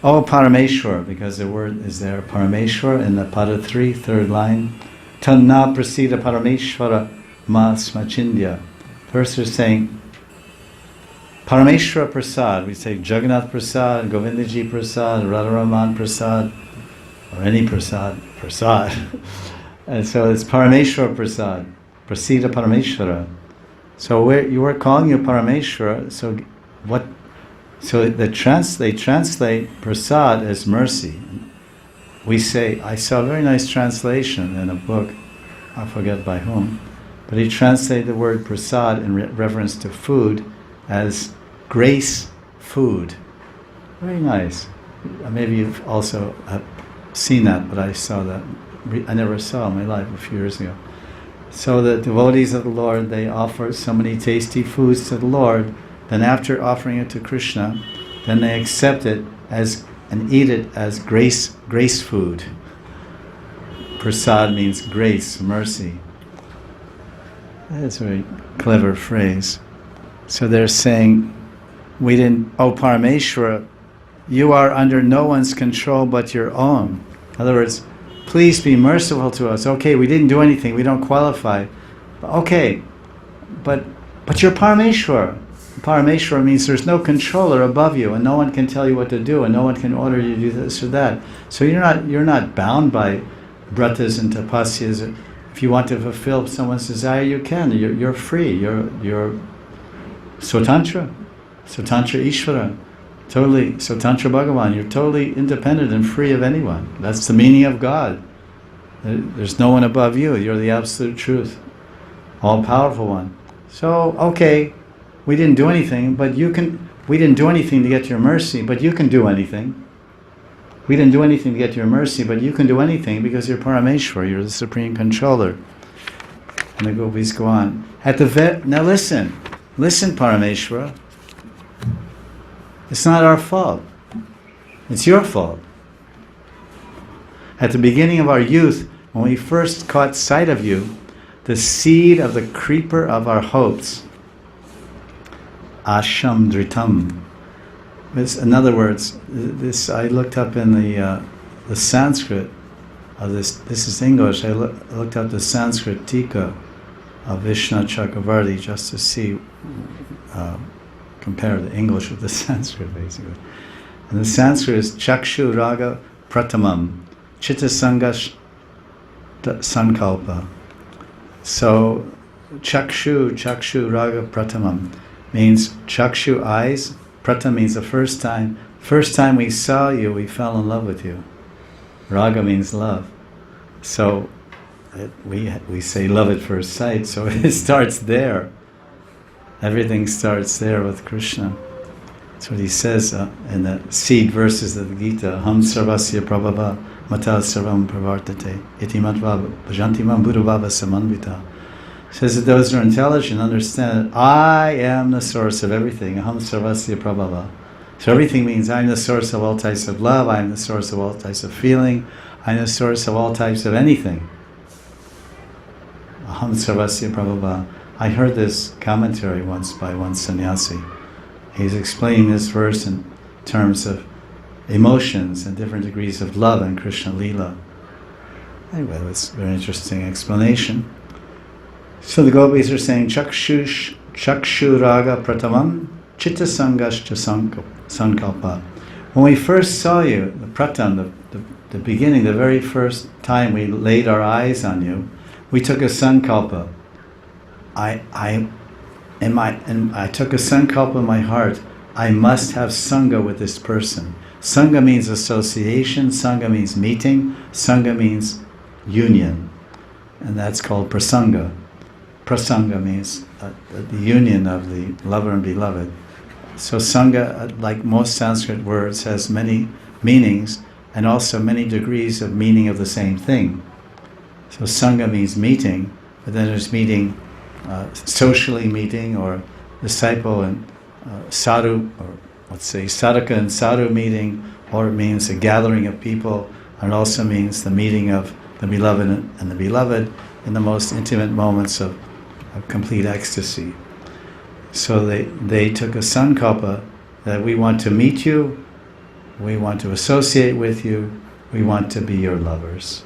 Oh, Parameshwar, because the word is there, Parameshwar, in the Pada 3, third line. Tanna prasida Parameshwara mas machindya. First they're saying, Parameshwara Prasad. We say Jagannath Prasad, Govindaji Prasad, Radharaman Prasad, or any Prasad, Prasad. And so it's Parameshwara Prasad, Prasida Parameshwara. So you were calling you Parameshwara, so what? So they translate Prasad as mercy. We say, I saw a very nice translation in a book, I forget by whom, but he translated the word Prasad in reference to food as grace food. Very nice. Maybe you've also seen that, but I saw that. I never saw in my life a few years ago. So the devotees of the Lord, they offer so many tasty foods to the Lord, then after offering it to Krishna, then they accept it as and eat it as grace food. Prasad means grace, mercy. That's a very clever phrase. So they're saying, Parameshwara, you are under no one's control but your own. In other words, please be merciful to us. Okay, we didn't do anything, we don't qualify. Okay, but you're Parameshwara. Parameshwara means there's no controller above you, and no one can tell you what to do, and no one can order you to do this or that. So you're not bound by vratas and tapasyas. If you want to fulfill someone's desire, you can. You're free. You're Swatantra Ishvara. Totally Swatantra Bhagavan. You're totally independent and free of anyone. That's the meaning of God. There's no one above you. You're the absolute truth, all-powerful one. So, okay, we didn't do anything, but you can. We didn't do anything to get your mercy, but you can do anything. We didn't do anything to get your mercy, but you can do anything because you're Parameshwar, you're the supreme controller. And the gopis go on. Now listen, Parameshwara. It's not our fault. It's your fault. At the beginning of our youth, when we first caught sight of you, the seed of the creeper of our hopes, asham dritam. In other words, this I looked up in the Sanskrit of this. This is English. I looked up the Sanskrit tika of Vishnu Chakravarti just to see, compare the English with the Sanskrit basically. And the Sanskrit is Chakshu Raga Pratamam Chitta Sangash Sankalpa. So Chakshu Raga Pratamam means Chakshu eyes. Prata means the first time. First time we saw you, we fell in love with you. Raga means love. So we say love at first sight. So it starts there. Everything starts there with Krishna. That's what he says in the seed verses of the Gita. Ham sarvasya prabhava mata sarvam pravartate iti matva bhajantimam buddhavava samanvita. Says that those who are intelligent understand that I am the source of everything. Aham sarvasya prabhava. So everything means I am the source of all types of love, I am the source of all types of feeling, I am the source of all types of anything. Aham sarvasya prabhava. I heard this commentary once by one sannyasi. He's explaining this verse in terms of emotions and different degrees of love in Krishna Lila. Anyway, that's a very interesting explanation. So the gopis are saying, Chakshu Raga Pratamam Chitta Sangashcha Sankalpa. When we first saw you, the pratam, the beginning, the very first time we laid our eyes on you, we took a sankalpa. I took a sankalpa in my heart. I must have sangha with this person. Sangha means association, sangha means meeting, sangha means union. And that's called prasanga. Prasanga means the union of the lover and beloved. So sangha, like most Sanskrit words, has many meanings and also many degrees of meaning of the same thing. So sangha means meeting, but then there's meeting, socially meeting, or disciple and sadhu, or let's say sadhaka and sadhu meeting, or it means a gathering of people, and it also means the meeting of the beloved and the beloved in the most intimate moments of complete ecstasy. So they took a sankalpa that we want to meet you, We want to associate with you. We want to be your lovers.